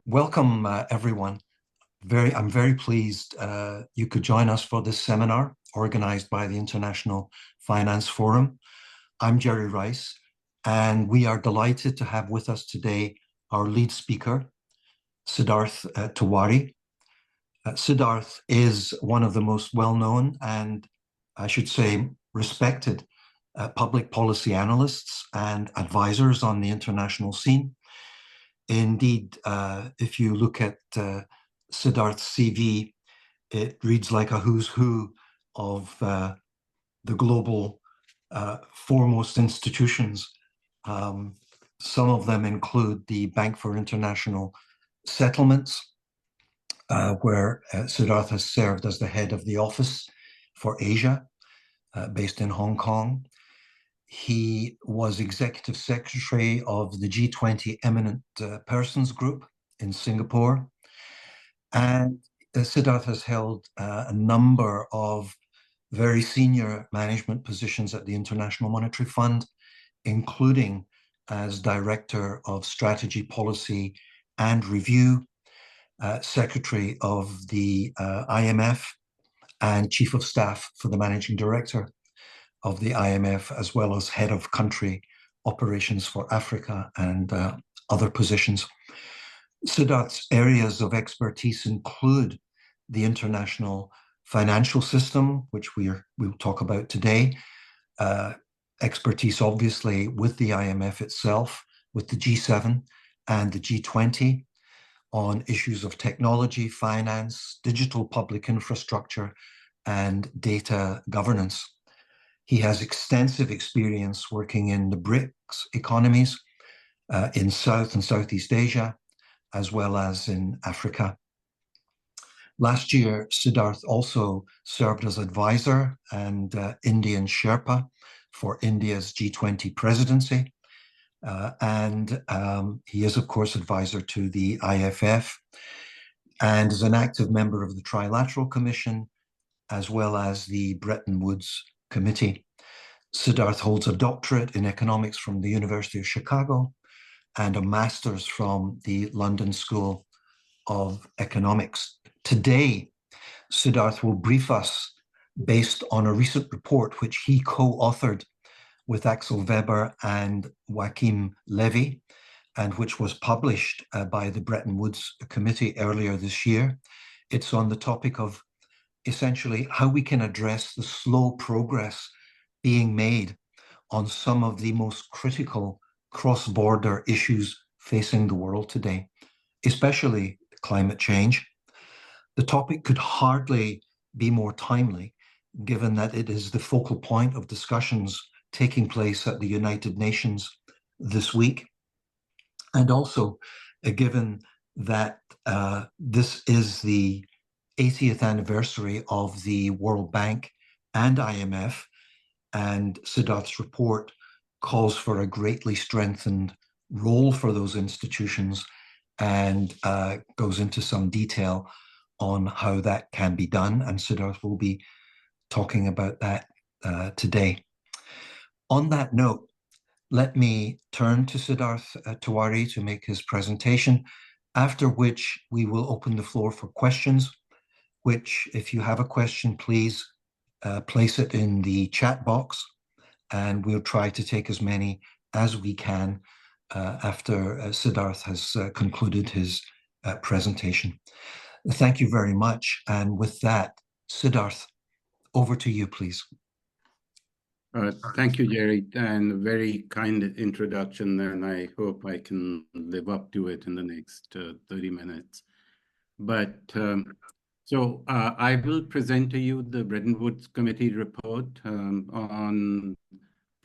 Welcome, everyone. I'm very pleased you could join us for this seminar organized by the International Finance Forum. I'm Gerry Rice, and we are delighted to have with us today our lead speaker, Siddharth Tiwari. Siddharth is one of the most well-known and, I should say, respected public policy analysts and advisors on the international scene. Indeed, if you look at Siddharth's CV, it reads like a who's who of the global foremost institutions. Some of them include the Bank for International Settlements, where Siddharth has served as the head of the Office for Asia, based in Hong Kong. He was executive secretary of the G20 Eminent Persons Group in Singapore. And Siddharth has held a number of very senior management positions at the International Monetary Fund, including as Director of Strategy, Policy and Review, Secretary of the IMF, and Chief of Staff for the Managing Director of the IMF, as well as Head of Country Operations for Africa and other positions. Siddharth's areas of expertise include the international financial system, which we'll talk about today, expertise obviously with the IMF itself, with the G7 and the G20 on issues of technology, finance, digital public infrastructure, and data governance. He has extensive experience working in the BRICS economies, in South and Southeast Asia, as well as in Africa. Last year, Siddharth also served as advisor and Indian Sherpa for India's G20 presidency. He is, of course, advisor to the IFF and is an active member of the Trilateral Commission, as well as the Bretton Woods Committee. Siddharth holds a doctorate in economics from the University of Chicago and a master's from the London School of Economics. Today, Siddharth will brief us based on a recent report which he co-authored with Axel Weber and Joachim Levy, and which was published by the Bretton Woods Committee earlier this year. It's on the topic of essentially how we can address the slow progress being made on some of the most critical cross-border issues facing the world today, especially climate change. The topic could hardly be more timely, given that it is the focal point of discussions taking place at the United Nations this week, and also given that this is the 80th anniversary of the World Bank and IMF, and Siddharth's report calls for a greatly strengthened role for those institutions and goes into some detail on how that can be done. And Siddharth will be talking about that today. On that note, let me turn to Siddharth Tiwari to make his presentation, after which we will open the floor for questions, which, if you have a question, please place it in the chat box, and we'll try to take as many as we can after Siddharth has concluded his presentation. Thank you very much. And with that, Siddharth, over to you, please. Thank you, Gerry, and a very kind introduction, and I hope I can live up to it in the next 30 minutes. But I will present to you the Bretton Woods Committee report on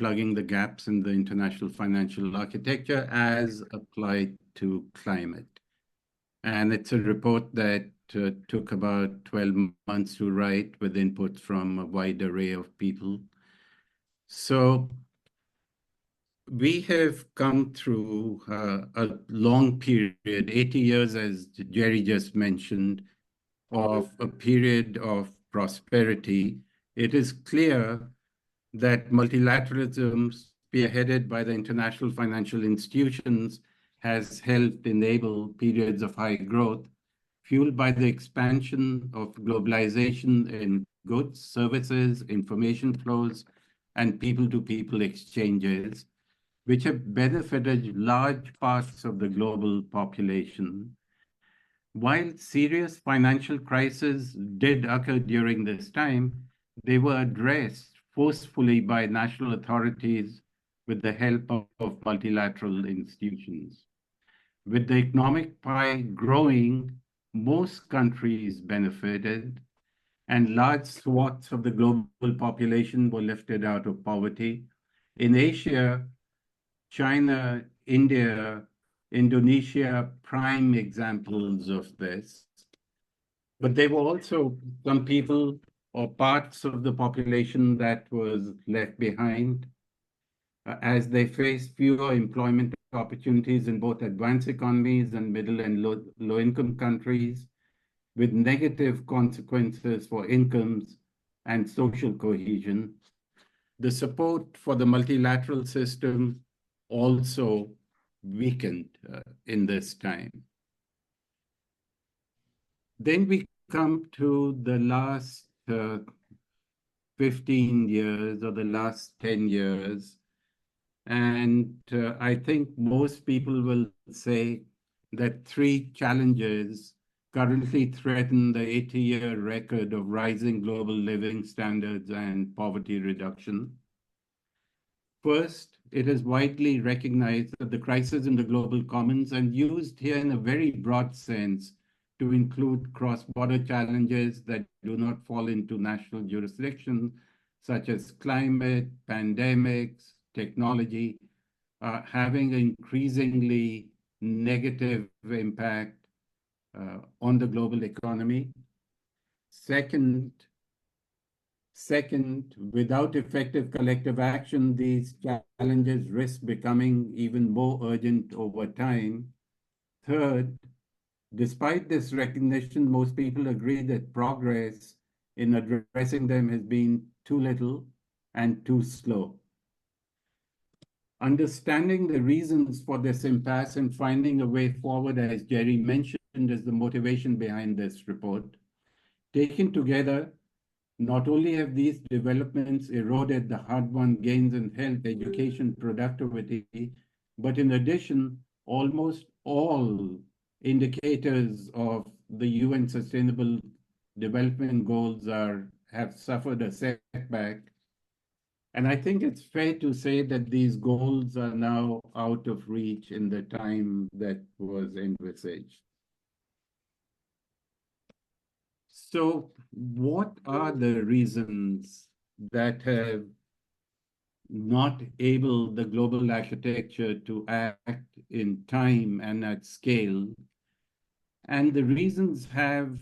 plugging the gaps in the international financial architecture as applied to climate. And it's a report that took about 12 months to write with input from a wide array of people. So we have come through a long period, 80 years, as Gerry just mentioned, of a period of prosperity. It is clear that multilateralism, spearheaded by the international financial institutions, has helped enable periods of high growth, fueled by the expansion of globalization in goods, services, information flows, and people-to-people exchanges, which have benefited large parts of the global population. While serious financial crises did occur during this time, they were addressed forcefully by national authorities with the help of multilateral institutions. With the economic pie growing, most countries benefited, and large swaths of the global population were lifted out of poverty. In Asia, China, India, Indonesia, prime examples of this. But there were also some people or parts of the population that was left behind as they faced fewer employment opportunities in both advanced economies and middle and low-income countries, with negative consequences for incomes and social cohesion. The support for the multilateral system also weakened in this time. Then we come to the last 15 years or the last 10 years. And I think most people will say that three challenges currently threaten the 80-year record of rising global living standards and poverty reduction. First, it is widely recognized that the crisis in the global commons, and used here in a very broad sense to include cross-border challenges that do not fall into national jurisdiction, such as climate, pandemics, technology, having an increasingly negative impact on the global economy. Second, without effective collective action, these challenges risk becoming even more urgent over time. Third, despite this recognition, most people agree that progress in addressing them has been too little and too slow. Understanding the reasons for this impasse and finding a way forward, as Gerry mentioned, is the motivation behind this report. Taken together, not only have these developments eroded the hard-won gains in health, education, productivity, but in addition, almost all indicators of the UN Sustainable Development Goals have suffered a setback. And I think it's fair to say that these goals are now out of reach in the time that was envisaged. So what are the reasons that have not enabled the global architecture to act in time and at scale? And the reasons have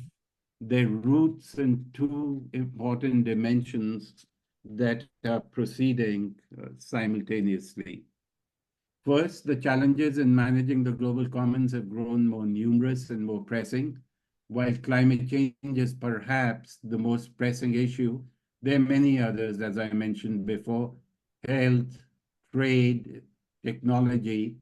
their roots in two important dimensions that are proceeding simultaneously. First, the challenges in managing the global commons have grown more numerous and more pressing. While climate change is perhaps the most pressing issue, there are many others, as I mentioned before: health, trade, technology.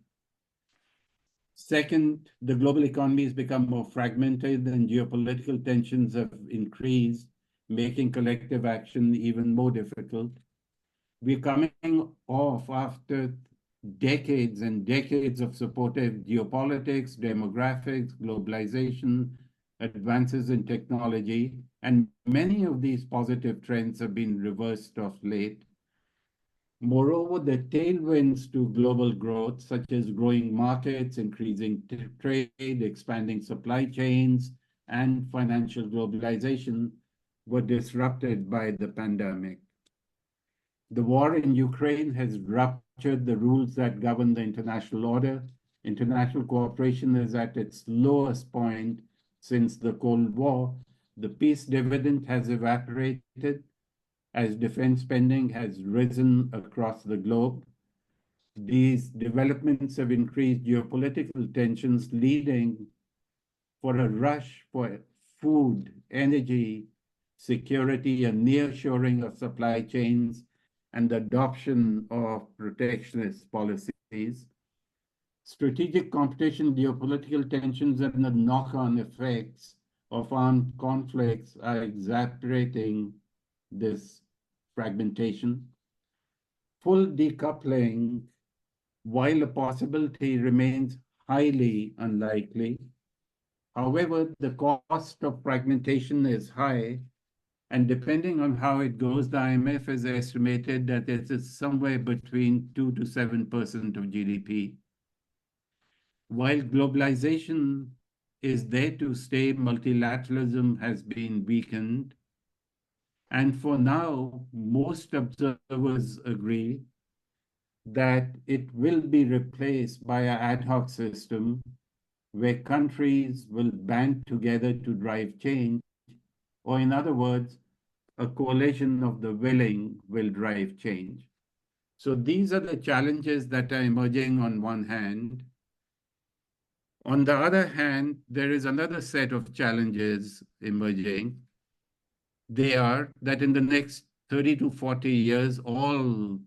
Second, the global economy has become more fragmented and geopolitical tensions have increased, making collective action even more difficult. We're coming off after decades and decades of supportive geopolitics, demographics, globalization, advances in technology, and many of these positive trends have been reversed of late. Moreover, the tailwinds to global growth, such as growing markets, increasing trade, expanding supply chains, and financial globalization, were disrupted by the pandemic. The war in Ukraine has ruptured the rules that govern the international order. International cooperation is at its lowest point since the Cold War. The peace dividend has evaporated as defense spending has risen across the globe. These developments have increased geopolitical tensions, leading for a rush for food, energy, security, and nearshoring of supply chains, and the adoption of protectionist policies. Strategic competition, geopolitical tensions, and the knock-on effects of armed conflicts are exacerbating this fragmentation. Full decoupling, while a possibility, remains highly unlikely. However, the cost of fragmentation is high, and depending on how it goes, the IMF has estimated that it is somewhere between 2 to 7% of GDP. While globalization is there to stay, multilateralism has been weakened. And for now, most observers agree that it will be replaced by an ad hoc system where countries will band together to drive change, or in other words, a coalition of the willing will drive change. So these are the challenges that are emerging on one hand. On the other hand, there is another set of challenges emerging. They are that in the next 30 to 40 years, all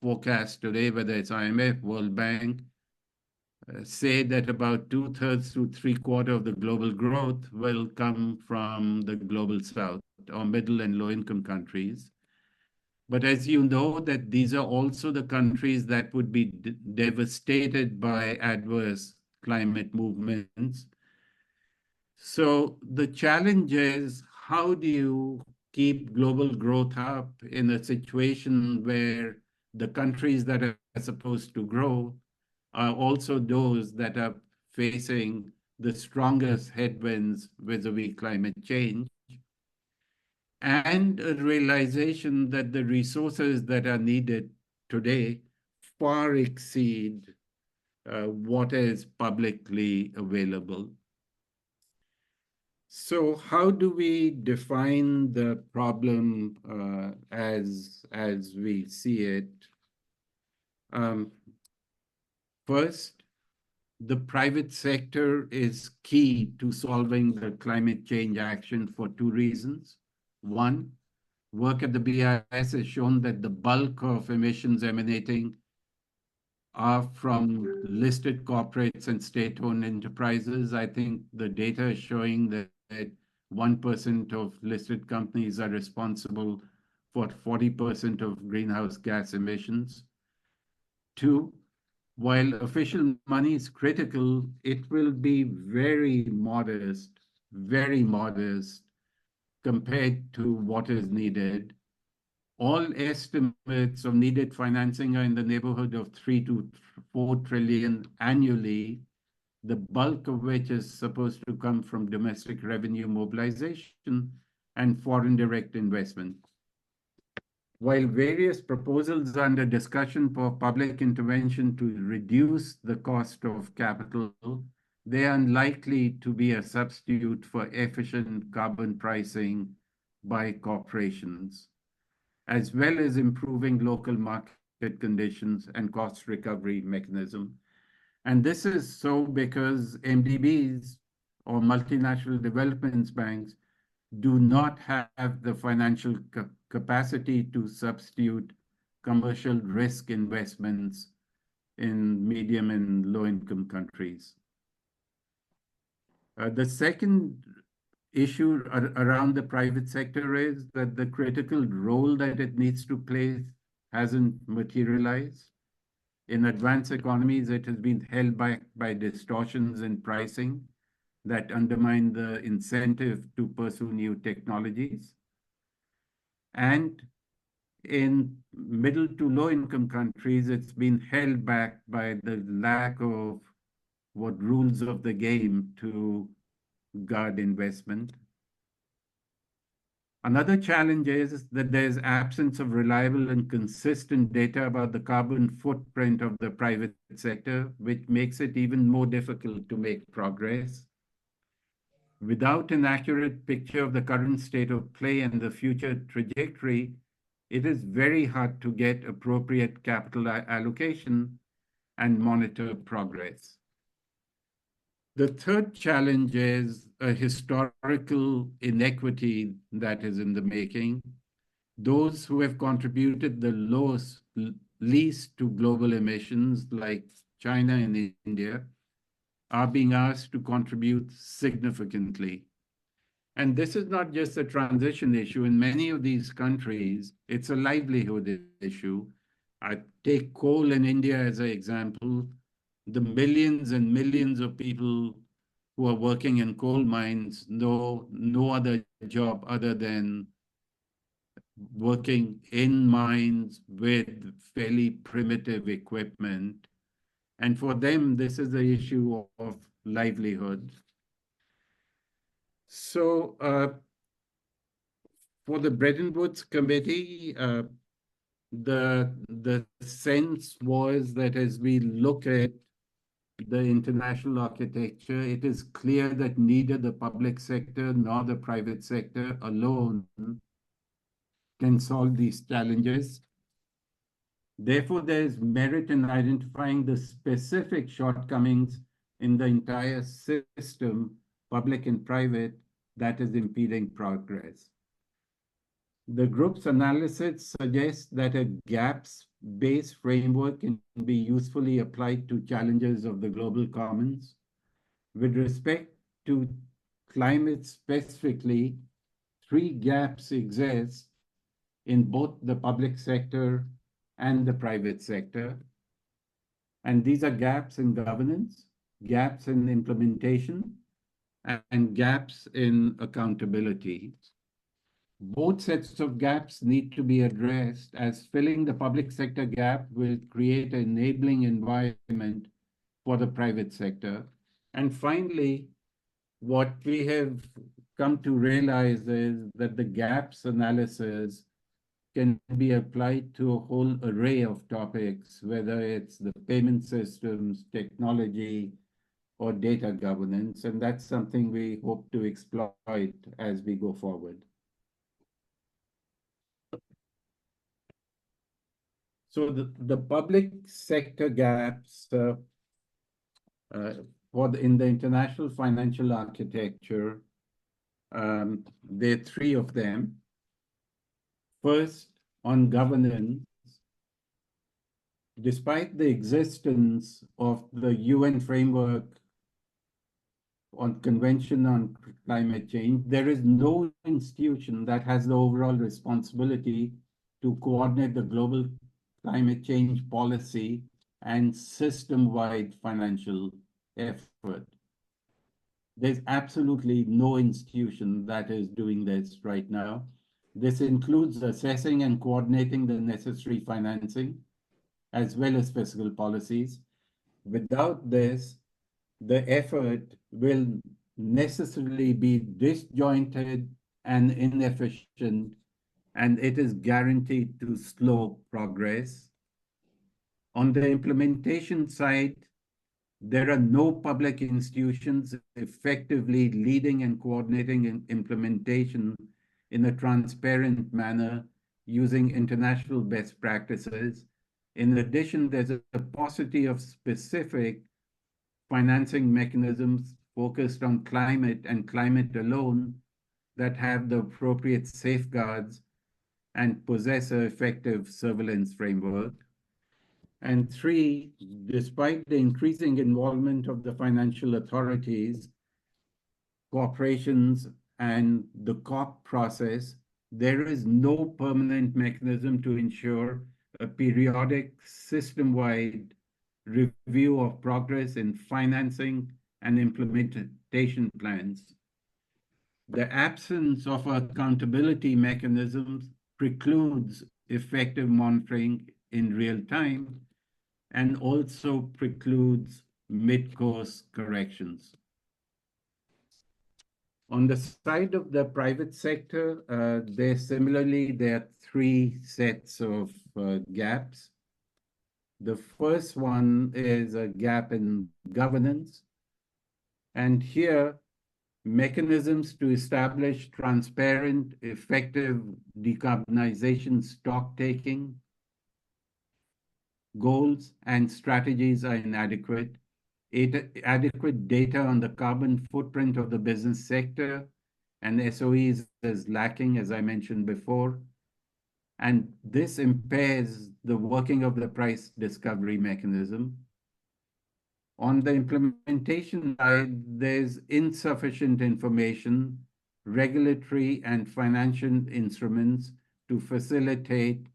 forecasts today, whether it's IMF, World Bank, say that about 2/3 to 3/4 of the global growth will come from the global south or middle and low income countries. But as you know, that these are also the countries that would be devastated by adverse climate movements. So the challenge is, how do you keep global growth up in a situation where the countries that are supposed to grow are also those that are facing the strongest headwinds vis-a-vis climate change, and a realization that the resources that are needed today far exceed what is publicly available. So how do we define the problem as we see it? First, the private sector is key to solving the climate change action for two reasons. One, work at the BIS has shown that the bulk of emissions emanating are from listed corporates and state-owned enterprises. I think the data is showing that 1% of listed companies are responsible for 40% of greenhouse gas emissions. Two, while official money is critical, it will be very modest compared to what is needed. All estimates of needed financing are in the neighborhood of 3 to 4 trillion annually, the bulk of which is supposed to come from domestic revenue mobilization and foreign direct investment. While various proposals are under discussion for public intervention to reduce the cost of capital, they are unlikely to be a substitute for efficient carbon pricing by corporations, as well as improving local market conditions and cost recovery mechanism. And this is so because MDBs, or multinational development banks, do not have the financial capacity to substitute commercial risk investments in medium and low-income countries. The second issue around the private sector is that the critical role that it needs to play hasn't materialized. In advanced economies, it has been held back by distortions in pricing that undermine the incentive to pursue new technologies. And in middle to low income countries, it's been held back by the lack of what rules of the game to guard investment. Another challenge is that there's absence of reliable and consistent data about the carbon footprint of the private sector, which makes it even more difficult to make progress. Without an accurate picture of the current state of play and the future trajectory, it is very hard to get appropriate capital allocation and monitor progress. The third challenge is a historical inequity that is in the making. Those who have contributed the least to global emissions, like China and India, are being asked to contribute significantly. And this is not just a transition issue. In many of these countries, it's a livelihood issue. I take coal in India as an example. The millions and millions of people who are working in coal mines know no other job other than working in mines with fairly primitive equipment. And for them, this is the issue of livelihood. So for the Bretton Woods Committee, the sense was that as we look at the international architecture, it is clear that neither the public sector nor the private sector alone can solve these challenges. Therefore, there is merit in identifying the specific shortcomings in the entire system, public and private, that is impeding progress. The group's analysis suggests that a gaps-based framework can be usefully applied to challenges of the global commons. With respect to climate specifically, three gaps exist in both the public sector and the private sector. And these are gaps in governance, gaps in implementation, and gaps in accountability. Both sets of gaps need to be addressed, as filling the public sector gap will create an enabling environment for the private sector. And finally, what we have come to realize is that the gaps analysis can be applied to a whole array of topics, whether it's the payment systems, technology, or data governance. And that's something we hope to exploit as we go forward. So the public sector gaps in the international financial architecture, there are three of them. First, on governance, despite the existence of the UN framework on Convention on Climate Change, there is no institution that has the overall responsibility to coordinate the global climate change policy and system-wide financial effort. There's absolutely no institution that is doing this right now. This includes assessing and coordinating the necessary financing, as well as fiscal policies. Without this, the effort will necessarily be disjointed and inefficient, and it is guaranteed to slow progress. On the implementation side, there are no public institutions effectively leading and coordinating implementation in a transparent manner using international best practices. In addition, there's a paucity of specific financing mechanisms focused on climate and climate alone that have the appropriate safeguards and possess an effective surveillance framework. And three, despite the increasing involvement of the financial authorities, corporations, and the COP process, there is no permanent mechanism to ensure a periodic system-wide review of progress in financing and implementation plans. The absence of accountability mechanisms precludes effective monitoring in real time and also precludes mid-course corrections. On the side of the private sector, there are three sets of gaps. The first one is a gap in governance. And here, mechanisms to establish transparent, effective decarbonization stock taking goals and strategies are inadequate. Adequate data on the carbon footprint of the business sector and SOEs is lacking, as I mentioned before. And this impairs the working of the price discovery mechanism. On the implementation side, there's insufficient information, regulatory and financial instruments to facilitate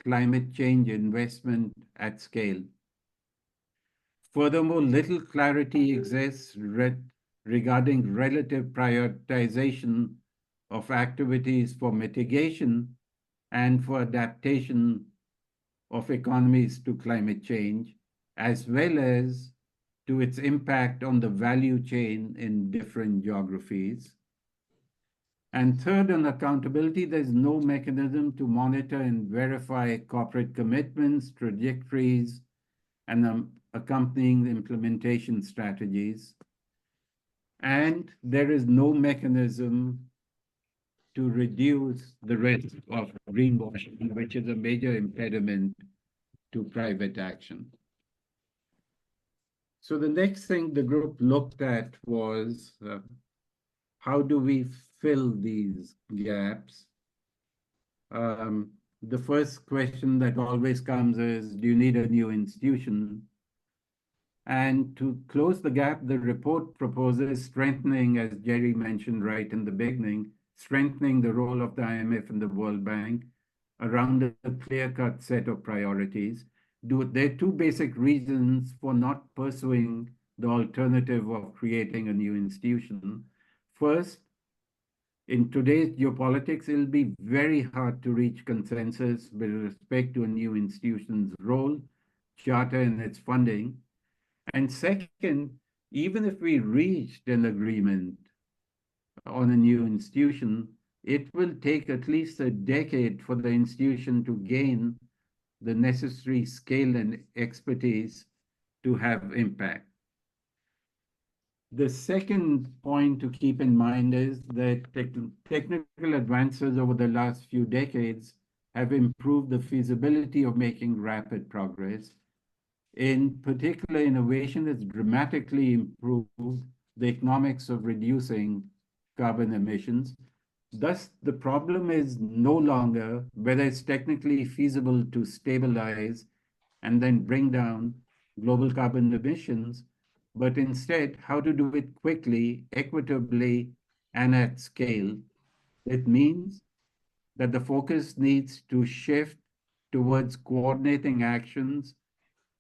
climate change investment at scale. Furthermore, little clarity exists regarding relative prioritization of activities for mitigation and for adaptation of economies to climate change, as well as to its impact on the value chain in different geographies. And third, on accountability, there's no mechanism to monitor and verify corporate commitments, trajectories, and accompanying implementation strategies. And there is no mechanism to reduce the risk of greenwashing, which is a major impediment to private action. So the next thing the group looked at was how do we fill these gaps? The first question that always comes is, do you need a new institution? And to close the gap, the report proposes strengthening, as Gerry mentioned right in the beginning, strengthening the role of the IMF and the World Bank around a clear-cut set of priorities. There are two basic reasons for not pursuing the alternative of creating a new institution. First, in today's geopolitics, it'll be very hard to reach consensus with respect to a new institution's role, charter, and its funding. And second, even if we reached an agreement on a new institution, it will take at least a decade for the institution to gain the necessary scale and expertise to have impact. The second point to keep in mind is that technical advances over the last few decades have improved the feasibility of making rapid progress. In particular, innovation has dramatically improved the economics of reducing carbon emissions. Thus, the problem is no longer whether it's technically feasible to stabilize and then bring down global carbon emissions, but instead how to do it quickly, equitably, and at scale. It means that the focus needs to shift towards coordinating actions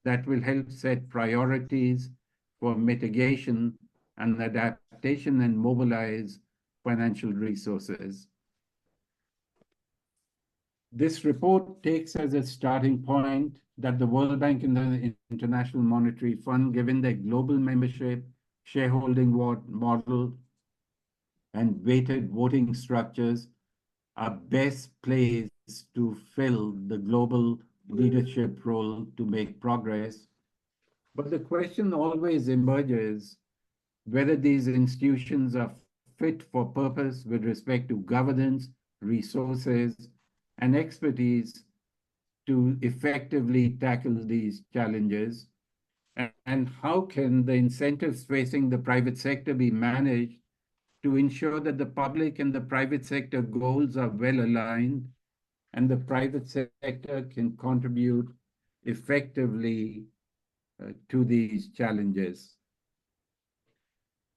that will help set priorities for mitigation and adaptation and mobilize financial resources. This report takes as a starting point that the World Bank and the International Monetary Fund, given their global membership, shareholding model, and weighted voting structures, are best placed to fill the global leadership role to make progress. But the question always emerges whether these institutions are fit for purpose with respect to governance, resources, and expertise to effectively tackle these challenges. And how can the incentives facing the private sector be managed to ensure that the public and the private sector goals are well aligned and the private sector can contribute effectively to these challenges?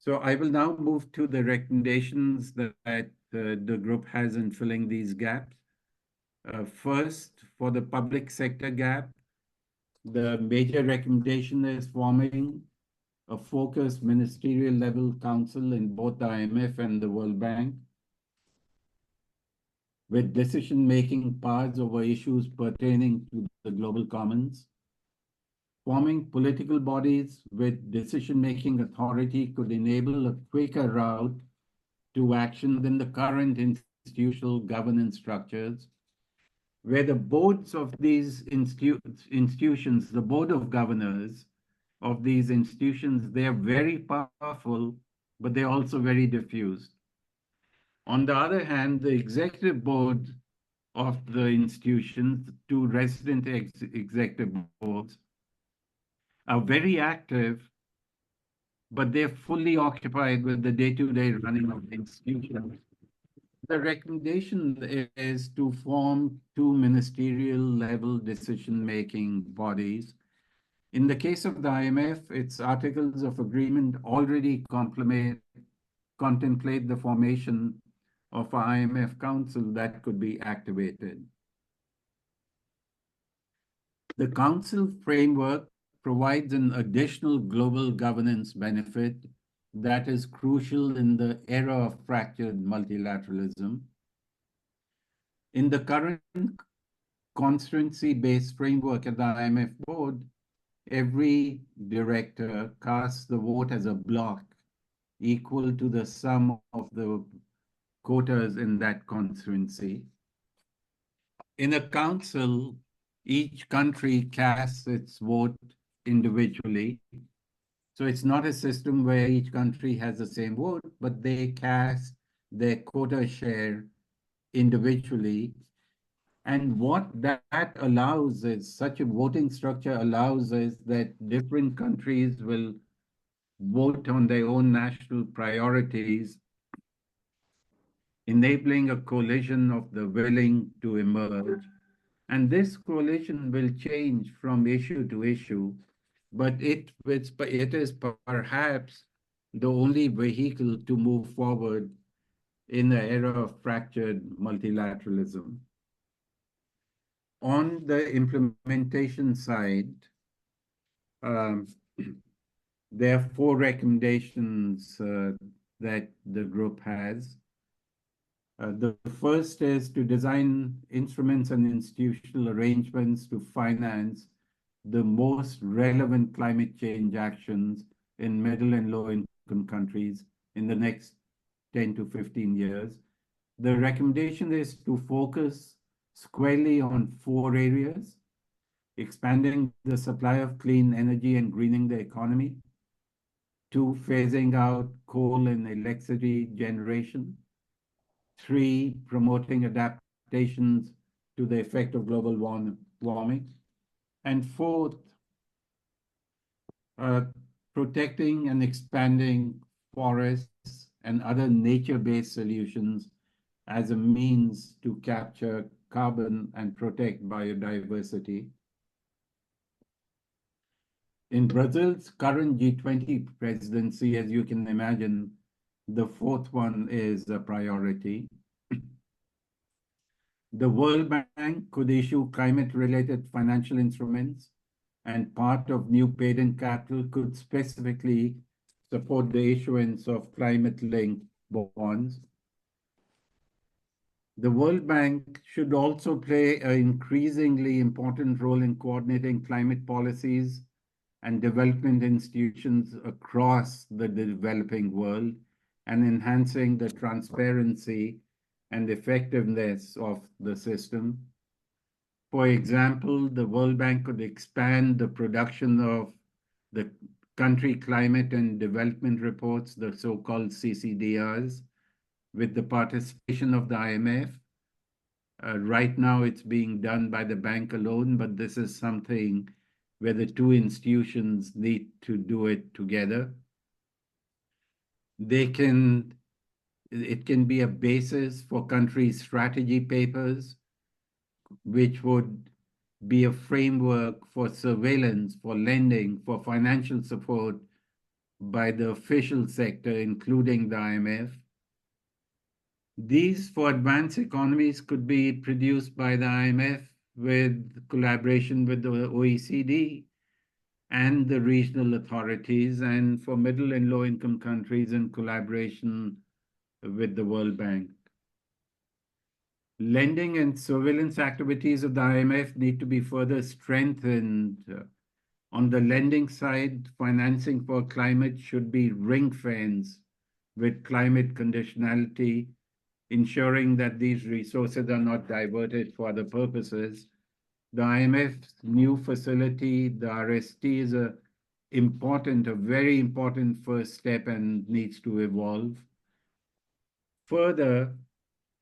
So I will now move to the recommendations that the group has in filling these gaps. First, for the public sector gap, the major recommendation is forming a focused ministerial level council in both the IMF and the World Bank, with decision-making powers over issues pertaining to the global commons. Forming political bodies with decision-making authority could enable a quicker route to action than the current institutional governance structures, where the boards of these institutions, the board of governors of these institutions, they are very powerful, but they're also very diffused. On the other hand, the executive board of the institutions, two resident executive boards, are very active, but they're fully occupied with the day-to-day running of the institution. The recommendation is to form two ministerial level decision-making bodies In the case of the IMF, its articles of agreement already contemplate the formation of an IMF council that could be activated. The council framework provides an additional global governance benefit that is crucial in the era of fractured multilateralism. In the current constituency-based framework at the IMF board, every director casts the vote as a block equal to the sum of the quotas in that constituency. In a council, each country casts its vote individually. So it's not a system where each country has the same vote, but they cast their quota share individually. And what that allows is, such a voting structure allows is that different countries will vote on their own national priorities, enabling a coalition of the willing to emerge. And this coalition will change from issue to issue, but it is perhaps the only vehicle to move forward in the era of fractured multilateralism. On the implementation side, there are 4 recommendations that the group has. The first is to design instruments and institutional arrangements to finance the most relevant climate change actions in middle and low income countries in the next 10 to 15 years. The recommendation is to focus squarely on 4 areas: expanding the supply of clean energy and greening the economy; 2, phasing out coal and electricity generation; 3, promoting adaptations to the effect of global warming; and 4th, protecting and expanding forests and other nature-based solutions as a means to capture carbon and protect biodiversity. In Brazil's current G20 presidency, as you can imagine, the 4th one is a priority. The World Bank could issue climate-related financial instruments, and part of new paid-in capital could specifically support the issuance of climate-linked bonds. The World Bank should also play an increasingly important role in coordinating climate policies and development institutions across the developing world, and enhancing the transparency and effectiveness of the system. For example, the World Bank could expand the production of the country climate and development reports, the so-called CCDRs, with the participation of the IMF. Right now, it's being done by the bank alone, but this is something where the 2 institutions need to do it together. It can be a basis for country strategy papers, which would be a framework for surveillance, for lending, for financial support by the official sector, including the IMF. These, for advanced economies, could be produced by the IMF with collaboration with the OECD and the regional authorities, and for middle and low-income countries in collaboration with the World Bank. Lending and surveillance activities of the IMF need to be further strengthened. On the lending side, financing for climate should be ring-fenced with climate conditionality, ensuring that these resources are not diverted for other purposes. The IMF's new facility, the RST, is a very important first step and needs to evolve. Further,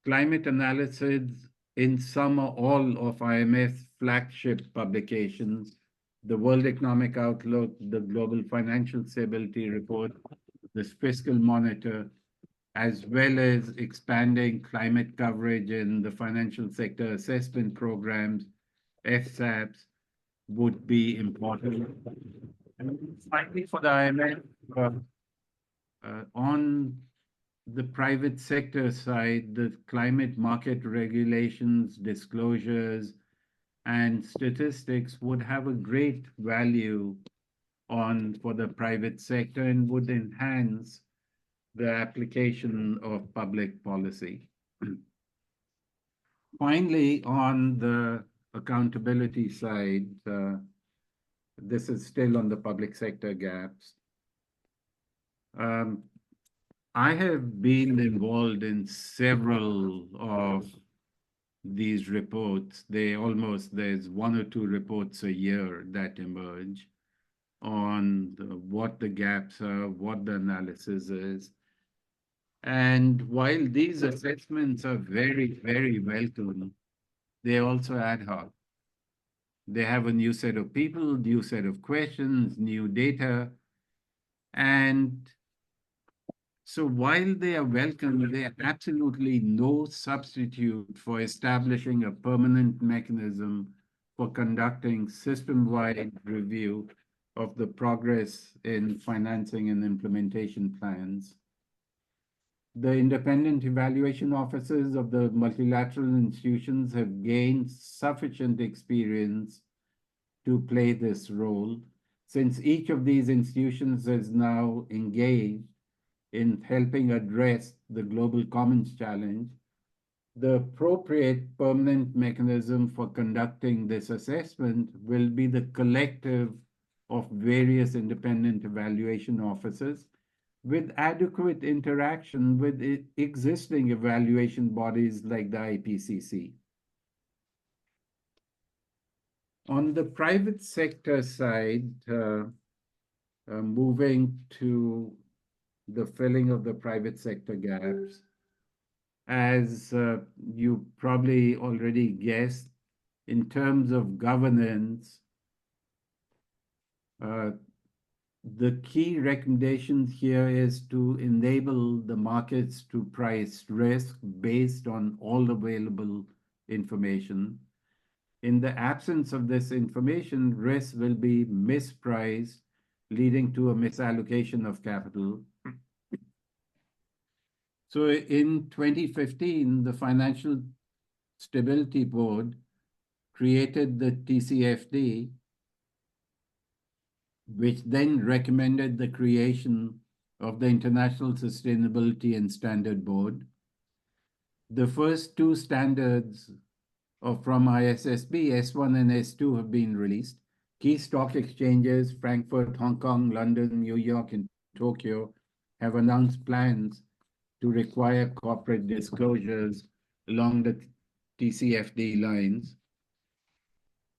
climate analysis in some or all of IMF's flagship publications, the World Economic Outlook, the Global Financial Stability Report, the Fiscal Monitor, as well as expanding climate coverage in the financial sector assessment programs, FSAPs, would be important. And finally, for the IMF, on the private sector side, the climate market regulations, disclosures, and statistics would have a great value for the private sector and would enhance the application of public policy. Finally, on the accountability side, this is still on the public sector gaps. I have been involved in several of these reports. There's one or two reports a year that emerge on what the gaps are, what the analysis is. And while these assessments are very, very welcome, they're also ad hoc. They have a new set of people, new set of questions, new data. And so while they are welcome, they are absolutely no substitute for establishing a permanent mechanism for conducting system-wide review of the progress in financing and implementation plans. The independent evaluation officers of the multilateral institutions have gained sufficient experience to play this role, since each of these institutions is now engaged in helping address the global commons challenge. The appropriate permanent mechanism for conducting this assessment will be the collective of various independent evaluation officers with adequate interaction with existing evaluation bodies like the IPCC. On the private sector side, moving to the filling of the private sector gaps, as you probably already guessed, in terms of governance, the key recommendation here is to enable the markets to price risk based on all available information. In the absence of this information, risk will be mispriced, leading to a misallocation of capital. So in 2015, the Financial Stability Board created the TCFD, which then recommended the creation of the International Sustainability and Standard Board. The first two standards from ISSB, S1 and S2, have been released. Key stock exchanges, Frankfurt, Hong Kong, London, New York, and Tokyo, have announced plans to require corporate disclosures along the TCFD lines.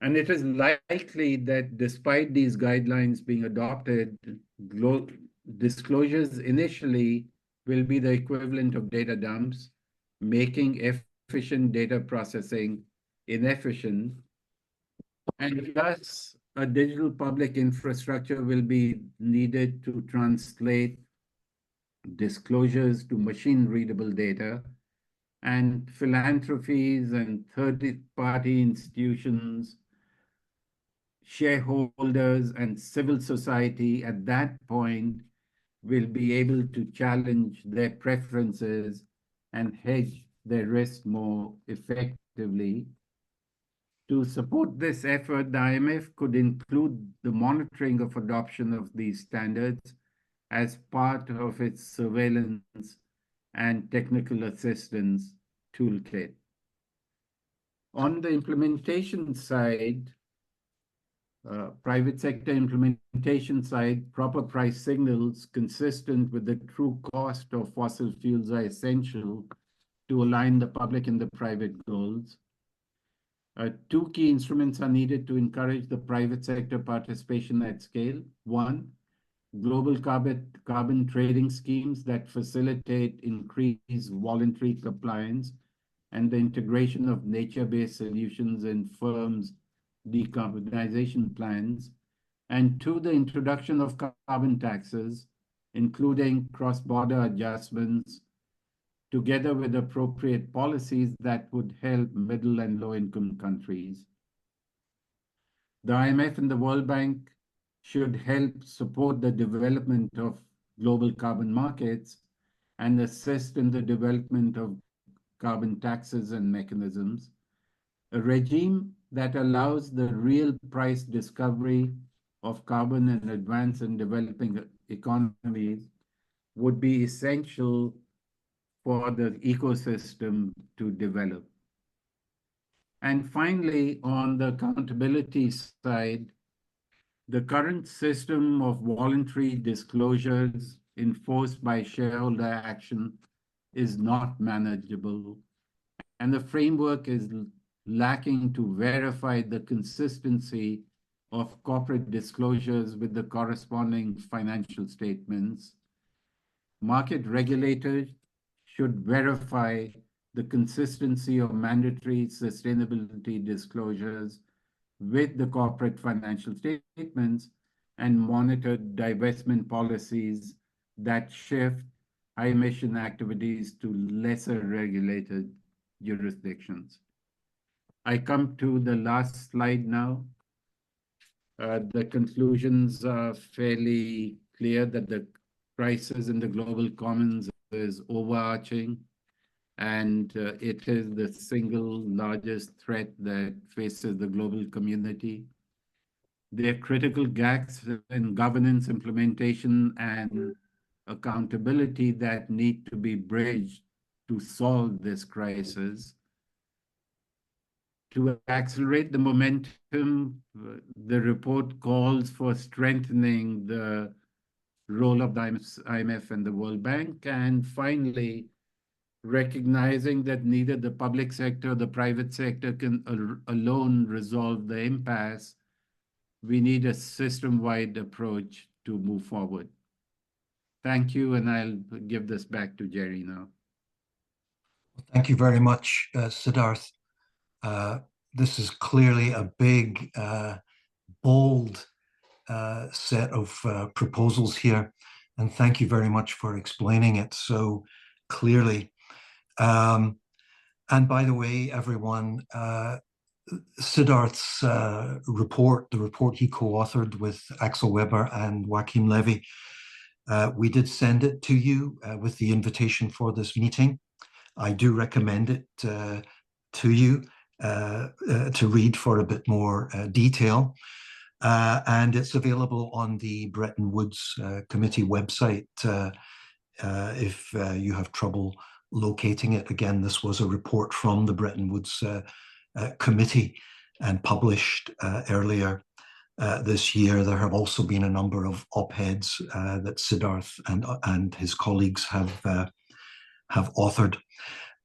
And it is likely that despite these guidelines being adopted, disclosures initially will be the equivalent of data dumps, making efficient data processing inefficient. And thus, a digital public infrastructure will be needed to translate disclosures to machine-readable data, and philanthropies and third-party institutions, shareholders, and civil society at that point will be able to challenge their preferences and hedge their risk more effectively. To support this effort, the IMF could include the monitoring of adoption of these standards as part of its surveillance and technical assistance toolkit. On the implementation side, private sector implementation side, proper price signals consistent with the true cost of fossil fuels are essential to align the public and the private goals. Two key instruments are needed to encourage the private sector participation at scale. One, global carbon trading schemes that facilitate increased voluntary compliance and the integration of nature-based solutions in firms' decarbonization plans. And two, the introduction of carbon taxes, including cross-border adjustments, together with appropriate policies that would help middle and low-income countries. The IMF and the World Bank should help support the development of global carbon markets and assist in the development of carbon taxes and mechanisms. A regime that allows the real price discovery of carbon in advanced and developing economies would be essential for the ecosystem to develop. And finally, on the accountability side, the current system of voluntary disclosures enforced by shareholder action is not manageable, and the framework is lacking to verify the consistency of corporate disclosures with the corresponding financial statements. Market regulators should verify the consistency of mandatory sustainability disclosures with the corporate financial statements and monitor divestment policies that shift high emission activities to lesser regulated jurisdictions. I come to the last slide now. The conclusions are fairly clear that the crisis in the global commons is overarching, and it is the single largest threat that faces the global community. There are critical gaps in governance, implementation, and accountability that need to be bridged to solve this crisis. To accelerate the momentum, the report calls for strengthening the role of the IMF and the World Bank, and finally, recognizing that neither the public sector or the private sector can alone resolve the impasse. We need a system-wide approach to move forward. Thank you, and I'll give this back to Gerry now. Thank you very much, Siddharth. This is clearly a big, bold set of proposals here, and thank you very much for explaining it so clearly. And by the way, everyone, Siddharth's report, the report he co-authored with Axel Weber and Joachim Levy, we did send it to you with the invitation for this meeting. I do recommend it to you to read for a bit more detail. And it's available on the Bretton Woods Committee website if you have trouble locating it. Again, this was a report from the Bretton Woods Committee and published earlier this year. There have also been a number of op-eds that Siddharth and his colleagues have authored.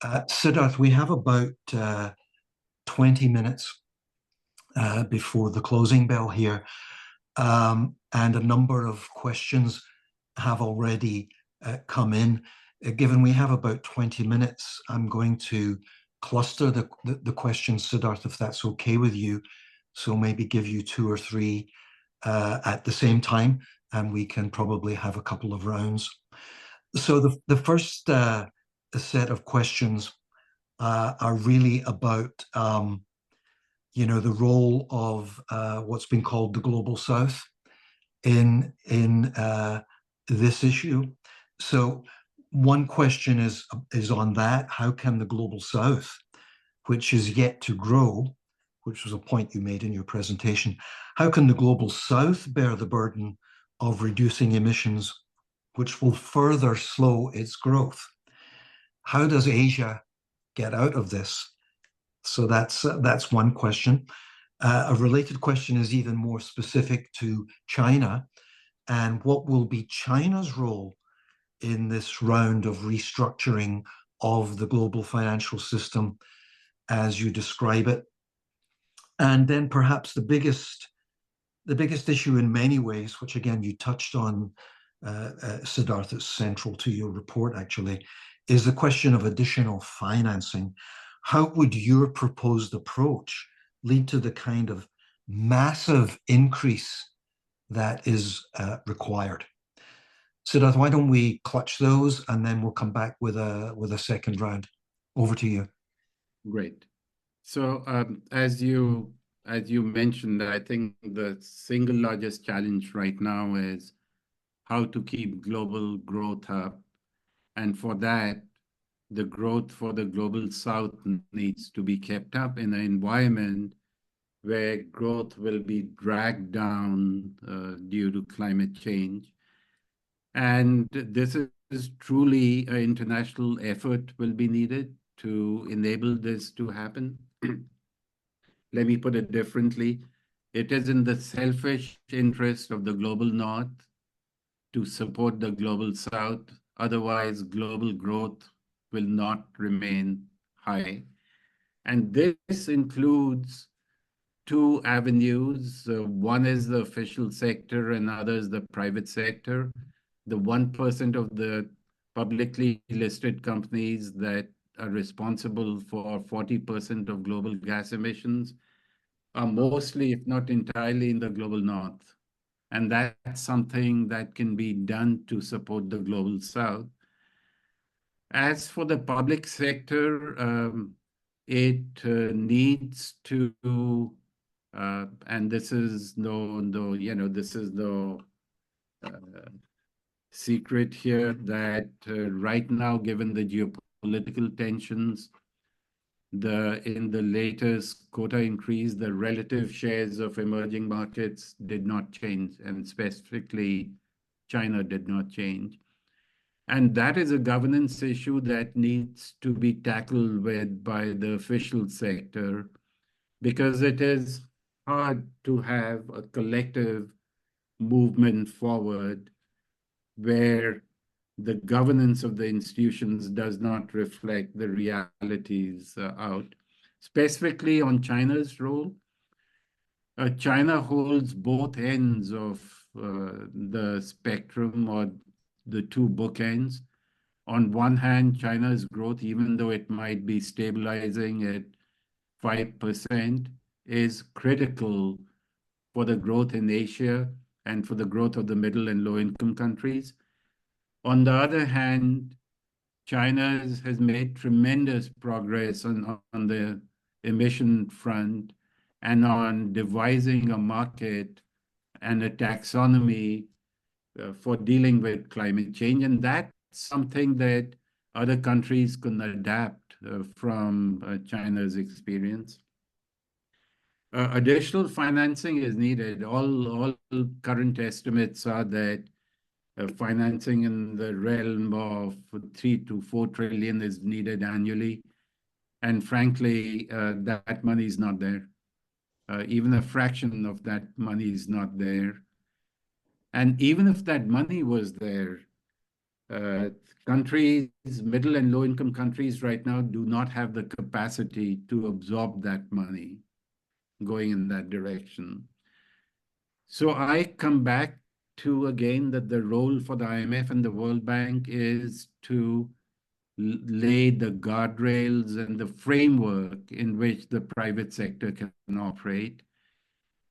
Siddharth, we have about 20 minutes before the closing bell here, and a number of questions have already come in. Given we have about 20 minutes, I'm going to cluster the questions, Siddharth, if that's okay with you. So maybe give you 2 or 3 at the same time, and we can probably have a couple of rounds. So the first set of questions are really about the role of what's been called the Global South in this issue. So one question is on that. How can the Global South, which is yet to grow, which was a point you made in your presentation, how can the Global South bear the burden of reducing emissions, which will further slow its growth? How does Asia get out of this? So that's one question. A related question is even more specific to China, and what will be China's role in this round of restructuring of the global financial system as you describe it? And then perhaps the biggest issue in many ways, which again you touched on, Siddharth, is central to your report actually, is the question of additional financing. How would your proposed approach lead to the kind of massive increase that is required? Siddharth, why don't we clutch those and then we'll come back with a second round. Over to you. Great. So as you as you mentioned, I think the single largest challenge right now is how to keep global growth up. And for that, the growth for the global south needs to be kept up in an environment where growth will be dragged down due to climate change. And this is truly an international effort will be needed to enable this to happen. Let me put it differently. It is in the selfish interest of the global north to support the global south. Otherwise, global growth will not remain high. And this includes two avenues. One is the official sector and other is the private sector. The 1% of the publicly listed companies that are responsible for 40% of global gas emissions are mostly, if not entirely, in the global north. And that's something that can be done to support the global south. As for the public sector, it needs to, and this is this is no uh, secret here that right now, given the geopolitical tensions, in the latest quota increase, the relative shares of emerging markets did not change, and specifically China did not change. And that is a governance issue that needs to be tackled by the official sector, because it is hard to have a collective movement forward where the governance of the institutions does not reflect the realities out. Specifically on China's role, China holds both ends of the spectrum, or the two bookends. On one hand, China's growth, even though it might be stabilizing at 5%, is critical for the growth in Asia and for the growth of the middle and low-income countries. On the other hand, China has made tremendous progress on the emission front and on devising a market and a taxonomy for dealing with climate change. And that's something that other countries can adapt from China's experience. Additional financing is needed. All current estimates are that financing in the realm of 3 to 4 trillion is needed annually. And frankly, that money is not there. Even a fraction of that money is not there. And even if that money was there, countries, middle and low income countries right now do not have the capacity to absorb that money going in that direction. So I come back to again that the role for the IMF and the World Bank is to lay the guardrails and the framework in which the private sector can operate.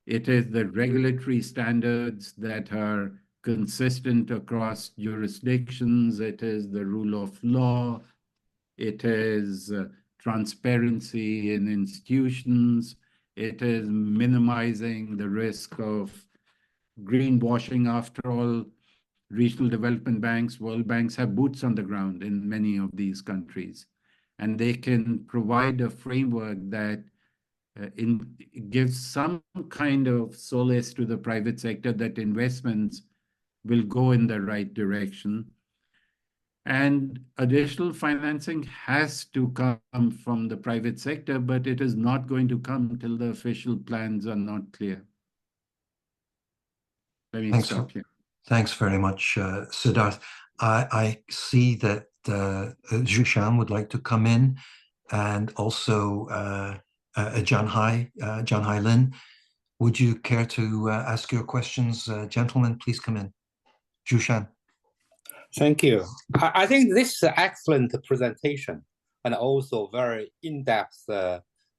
It is the regulatory standards that are consistent across jurisdictions. It is the rule of law. It is transparency in institutions. It is minimizing the risk of greenwashing. After all, regional development banks, world banks have boots on the ground in many of these countries, and they can provide a framework that gives some kind of solace to the private sector that investments will go in the right direction. And additional financing has to come from the private sector, but it is not going to come until the official plans are not clear. Let me stop here. Thanks very much, Siddharth. I see that Zhushan would like to come in, and also John Hai Lin. Would you care to ask your questions? Gentlemen, please come in. Zhushan. Thank you. I think this is an excellent presentation and also very in-depth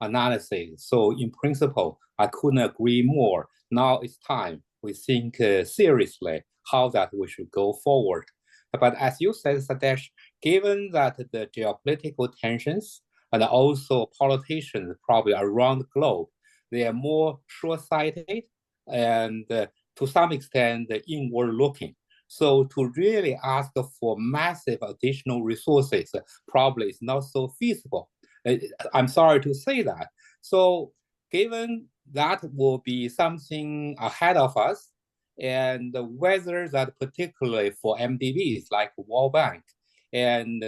analysis. So in principle, I couldn't agree more. Now it's time we think seriously how that we should go forward. But as you said, Sadesh, given that the geopolitical tensions and also politicians probably around the globe they are more short-sighted and to some extent inward-looking. So to really ask for massive additional resources probably is not so feasible. I'm sorry to say that. So given that will be something ahead of us, and whether that particularly for MDBs like World Bank, and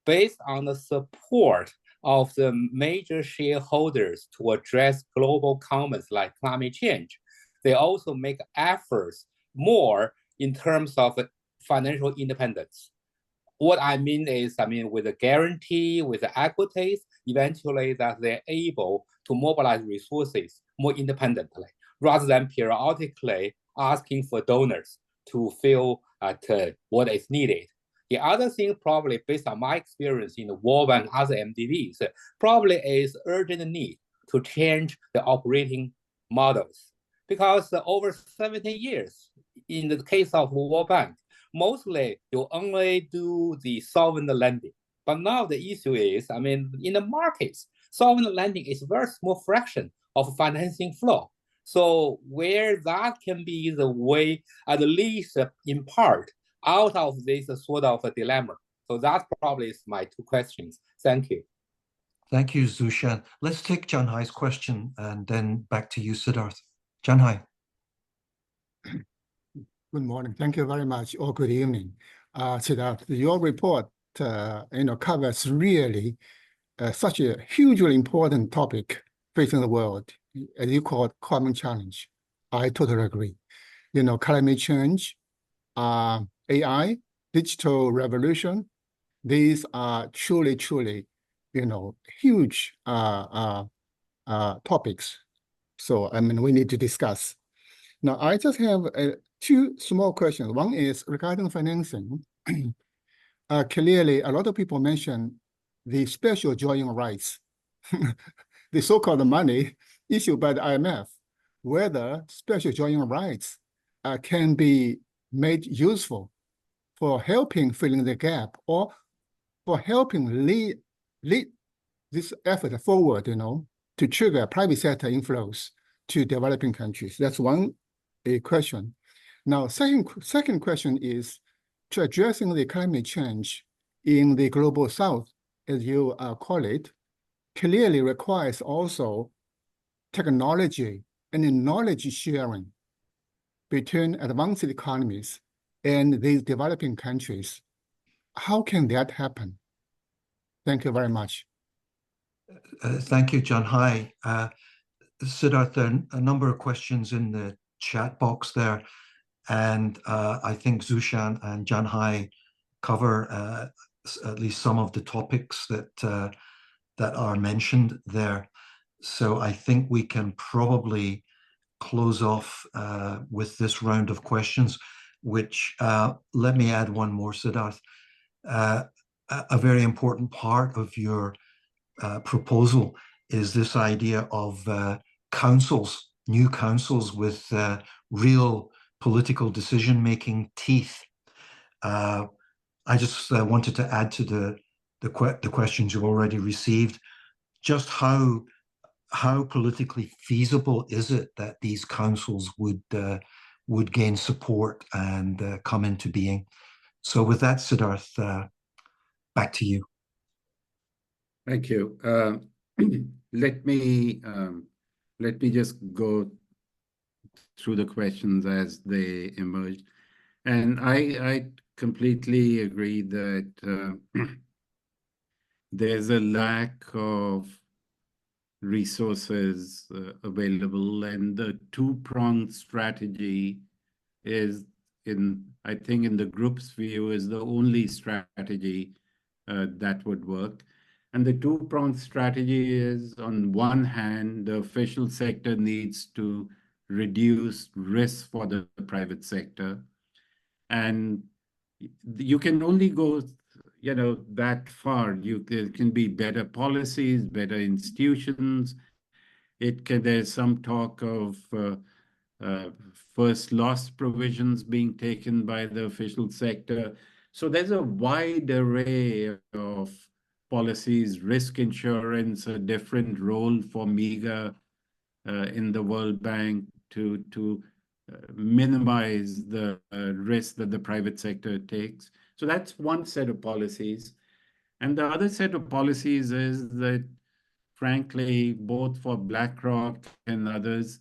based on the support of the major shareholders to address global comments like climate change, they also make efforts more in terms of financial independence. What I mean is, with a guarantee, with the equities, eventually that they're able to mobilize resources more independently, rather than periodically asking for donors to fill at what is needed. The other thing, probably based on my experience in the World Bank and other MDBs, probably is urgent need to change the operating models. Because over 70 years, in the case of World Bank, mostly you only do the sovereign lending. But now the issue is, in the markets, sovereign lending is a very small fraction of financing flow. So where that can be the way, at least in part, out of this sort of a dilemma. So that probably is my two questions. Thank you. Thank you, Zushan. Let's take Janhai's question and then back to you, Siddharth. Janhai. Good morning. Thank you very much, or good evening. Siddharth, your report covers really such a hugely important topic facing the world, as you call it, common challenge. I totally agree. Climate change, AI, digital revolution, these are truly, huge topics. So, we need to discuss. Now, I just have two small questions. One is regarding financing. Clearly, a lot of people mention the special drawing rights, the so-called money issued by the IMF, whether special drawing rights can be made useful for helping filling the gap or for helping lead this effort forward, to trigger private sector inflows to developing countries. That's one question. Now, second question is to addressing the climate change in the global south, as you call it, clearly requires also technology and knowledge sharing between advanced economies and these developing countries. How can that happen? Thank you very much. Thank you, Janhai. Siddharth, there are a number of questions in the chat box there, and I think Zushan and Janhai cover at least some of the topics that are mentioned there. So I think we can probably close off with this round of questions, which let me add one more, Siddharth. A very important part of your proposal is this idea of councils, new councils with real political decision-making teeth. I just wanted to add to the questions you already received, just how politically feasible is it that these councils would gain support and come into being? So with that, Siddharth, back to you. Thank you. Let me just go through the questions as they emerge. And I completely agree that there's a lack of resources available, and the two-pronged strategy is, I think in the group's view, is the only strategy that would work. And the two-pronged strategy is, on one hand, the official sector needs to reduce risk for the private sector. And you can only go, that far. There can be better policies, better institutions. There's some talk of first loss provisions being taken by the official sector. So there's a wide array of policies, risk insurance, a different role for meager in the World Bank to minimize the risk that the private sector takes. So that's one set of policies. And the other set of policies is that, frankly, both for BlackRock and others,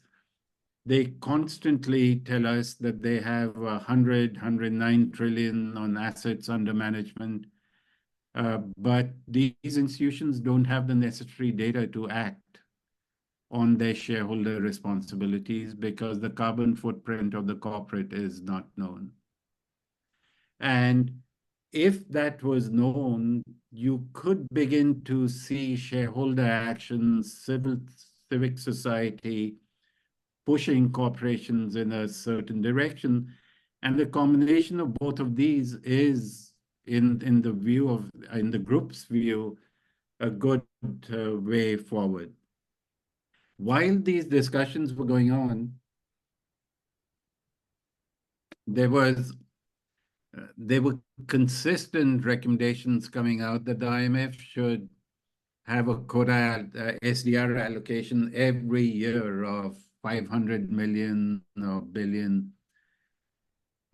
they constantly tell us that they have 109 trillion on assets under management. But these institutions don't have the necessary data to act on their shareholder responsibilities because the carbon footprint of the corporate is not known. And if that was known, you could begin to see shareholder actions, civic society pushing corporations in a certain direction. And the combination of both of these is, in the group's view, a good way forward. While these discussions were going on, there were consistent recommendations coming out that the IMF should have a quota SDR allocation every year of 500 million or billion.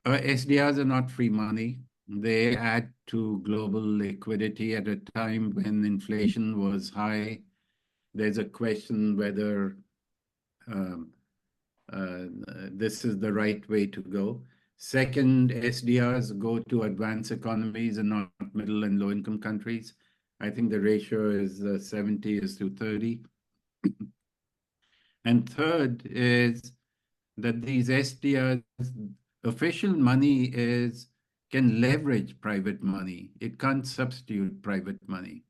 SDRs are not free money. They add to global liquidity at a time when inflation was high. There's a question whether this is the right way to go. Second, SDRs go to advanced economies and not middle and low income countries. I think the ratio is 70:30. And third is that these SDRs, official money can leverage private money. It can't substitute private money.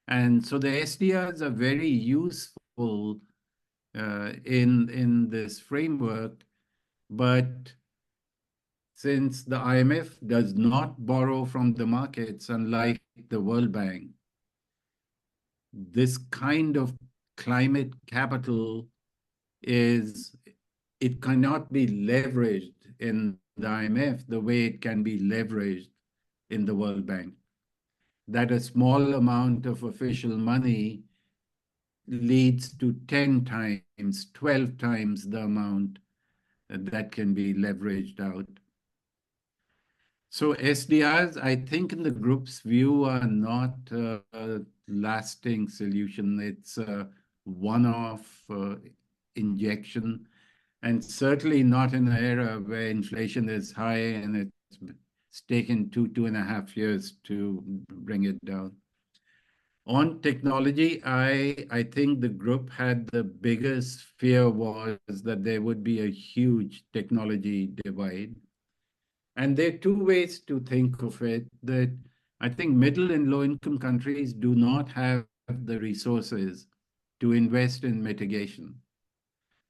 And so the SDRs are very useful in this framework, but since the IMF does not borrow from the markets, unlike the World Bank, this kind of climate capital it cannot be leveraged in the IMF the way it can be leveraged in the World Bank. That a small amount of official money leads to 10 times, 12 times the amount that can be leveraged out. So SDRs, I think in the group's view, are not a lasting solution. It's a one-off injection, and certainly not in an era where inflation is high and it's taken 2.5 years to bring it down. On technology, I think the group had the biggest fear was that there would be a huge technology divide. And there are two ways to think of it, that I think middle and low income countries do not have the resources to invest in mitigation.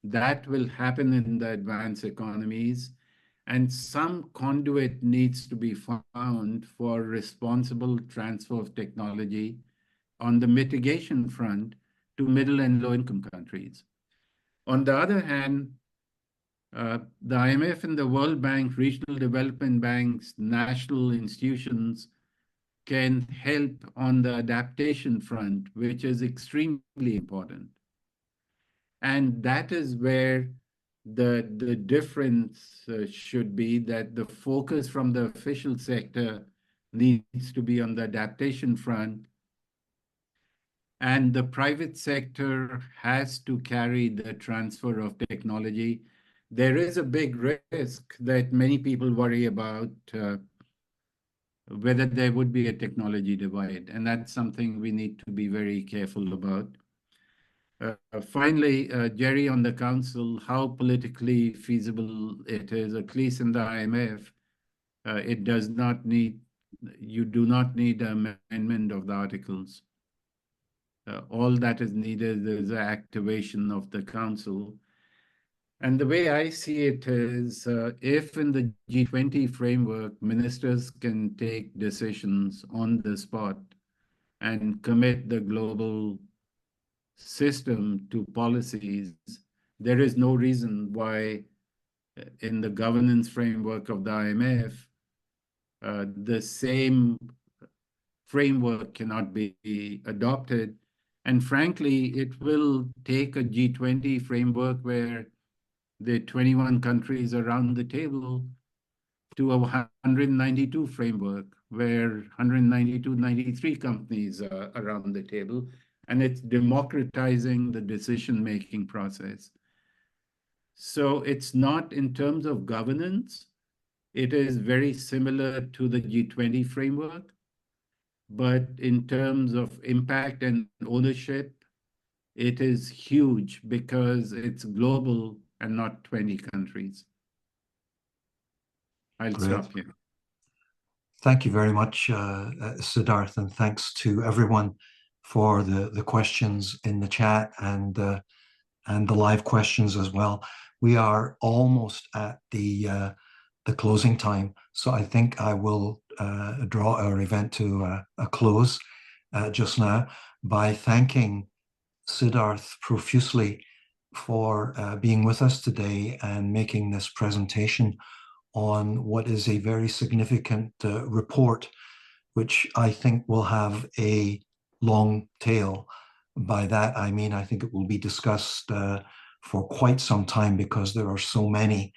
That will happen in the advanced economies, and some conduit needs to be found for responsible transfer of technology on the mitigation front to middle and low income countries. On the other hand, the IMF and the World Bank, regional development banks, national institutions can help on the adaptation front, which is extremely important. And that is where the difference should be, that the focus from the official sector needs to be on the adaptation front, and the private sector has to carry the transfer of technology. There is a big risk that many people worry about, whether there would be a technology divide, and that's something we need to be very careful about. Finally, Gerry, on the council, how politically feasible it is, at least in the IMF, it does not need, you do not need an amendment of the articles. All that is needed is the activation of the council. And the way I see it is, if in the G20 framework, ministers can take decisions on the spot and commit the global system to policies, there is no reason why in the governance framework of the IMF, the same framework cannot be adopted. And frankly, it will take a G20 framework where the 21 countries around the table to a 192 framework where 192, 93 companies are around the table, and it's democratizing the decision-making process. So it's not in terms of governance, it is very similar to the G20 framework, but in terms of impact and ownership, it is huge because it's global and not 20 countries. I'll Great. stop here. Thank you very much, Siddharth, and thanks to everyone for the questions in the chat and the live questions as well. We are almost at the closing time, so I think I will draw our event to a close just now by thanking Siddharth profusely for being with us today and making this presentation on what is a very significant report, which I think will have a long tail. By that, I mean, I think it will be discussed for quite some time because there are so many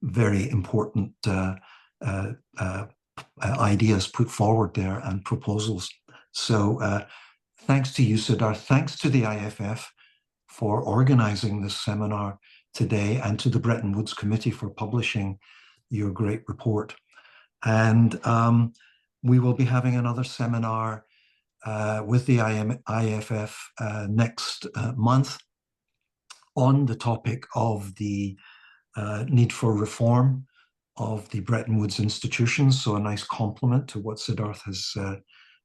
very important ideas put forward there and proposals. So thanks to you, Siddharth. Thanks to the IFF for organizing this seminar today, and to the Bretton Woods Committee for publishing your great report. And we will be having another seminar with the IFF next month on the topic of the need for reform of the Bretton Woods institutions. So a nice complement to what Siddharth has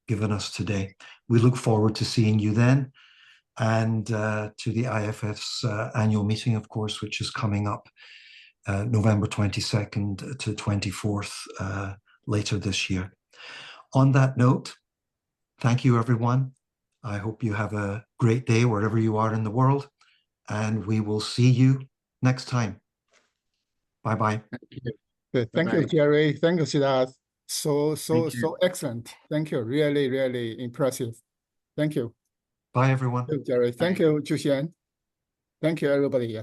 given us today. We look forward to seeing you then, and to the IFF's annual meeting, of course, which is coming up November 22nd to 24th later this year. On that note, thank you, everyone. I hope you have a great day wherever you are in the world, and we will see you next time. Bye-bye. Thank you, Gerry. Thank you, Siddharth. So excellent. Thank you. Really, really impressive. Thank you. Bye, everyone. Thank you, Gerry. Thank you, Zhu Xian. Thank you, everybody.